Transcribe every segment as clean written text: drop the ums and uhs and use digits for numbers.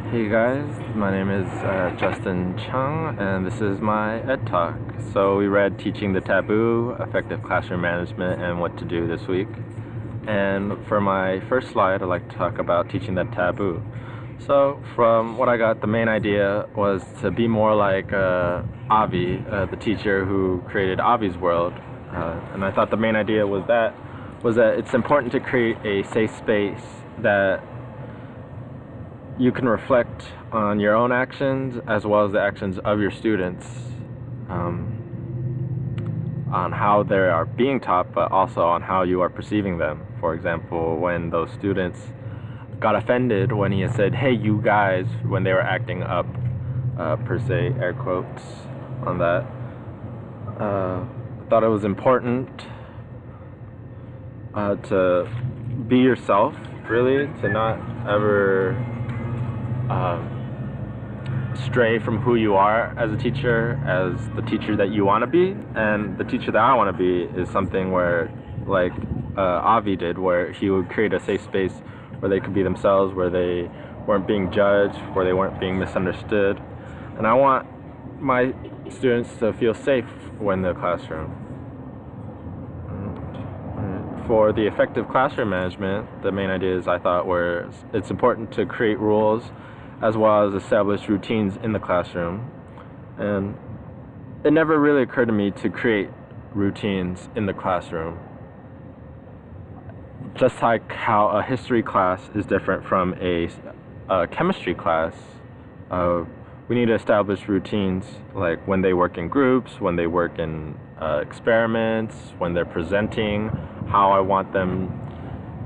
Hey guys, my name is Justin Chung, and this is my Ed Talk. So we read Teaching the Taboo, Effective Classroom Management, and What to Do this week. And for my first slide, I'd like to talk about teaching the taboo. So from what I got, the main idea was to be more like Avi, the teacher who created Avi's World. And I thought the main idea was that it's important to create a safe space that you can reflect on your own actions as well as the actions of your students, on how they are being taught, but also on how you are perceiving them. For example, when those students got offended when he said, "Hey, you guys," when they were acting up, per se, air quotes on that. I thought it was important to be yourself, really, to not ever stray from who you are as a teacher, as the teacher that you want to be. And the teacher that I want to be is something where, like Avi did, where he would create a safe space where they could be themselves, where they weren't being judged, where they weren't being misunderstood. And I want my students to feel safe when in the classroom. For the effective classroom management, the main ideas I thought were it's important to create rules as well as establish routines in the classroom. And it never really occurred to me to create routines in the classroom. Just like how a history class is different from a chemistry class, we need to establish routines, like when they work in groups, when they work in experiments, when they're presenting, how I want them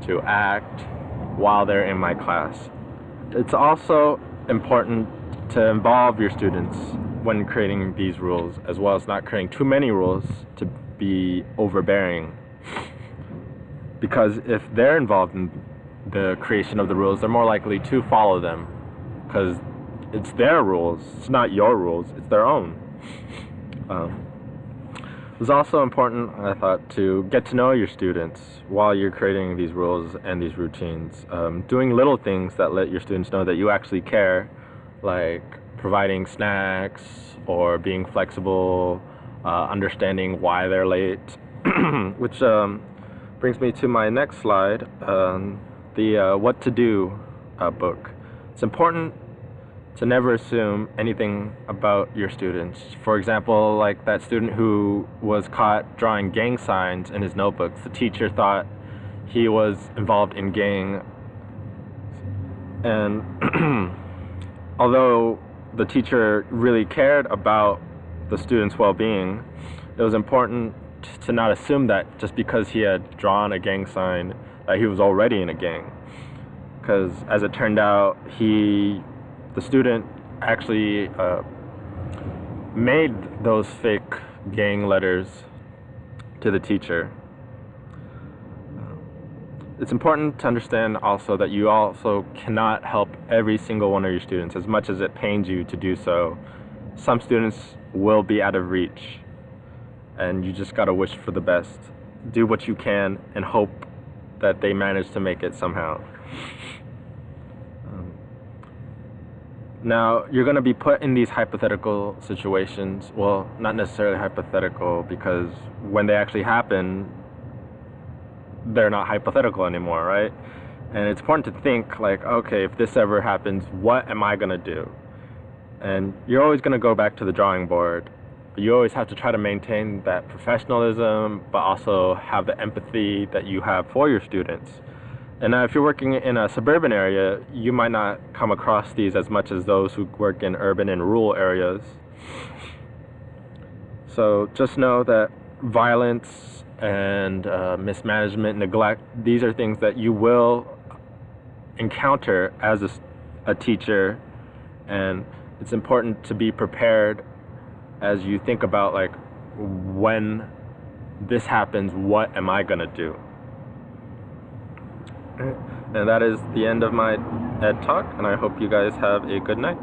to act while they're in my class. It's also important to involve your students when creating these rules, as well as not creating too many rules to be overbearing. Because if they're involved in the creation of the rules, they're more likely to follow them, because it's their rules, it's not your rules, it's their own. It was also important, I thought, to get to know your students while you're creating these rules and these routines. Doing little things that let your students know that you actually care, like providing snacks or being flexible, understanding why they're late, which brings me to my next slide, the What to Do book. It's important to never assume anything about your students. For example, like that student who was caught drawing gang signs in his notebooks. The teacher thought he was involved in gang, and although the teacher really cared about the student's well-being, it was important to not assume that just because he had drawn a gang sign that he was already in a gang. Because as it turned out, the student actually made those fake gang letters to the teacher. It's important to understand also that you also cannot help every single one of your students, as much as it pains you to do so. Some students will be out of reach, and you just gotta wish for the best. Do what you can and hope that they manage to make it somehow. Now, you're going to be put in these hypothetical situations. Well, not necessarily hypothetical, because when they actually happen, they're not hypothetical anymore, right? And it's important to think, like, okay, if this ever happens, what am I going to do? And you're always going to go back to the drawing board. But you always have to try to maintain that professionalism, but also have the empathy that you have for your students. And if you're working in a suburban area, you might not come across these as much as those who work in urban and rural areas. So just know that violence and mismanagement, neglect, these are things that you will encounter as a teacher. And it's important to be prepared as you think about, like, when this happens, what am I gonna do? And that is the end of my Ed Talk, and I hope you guys have a good night.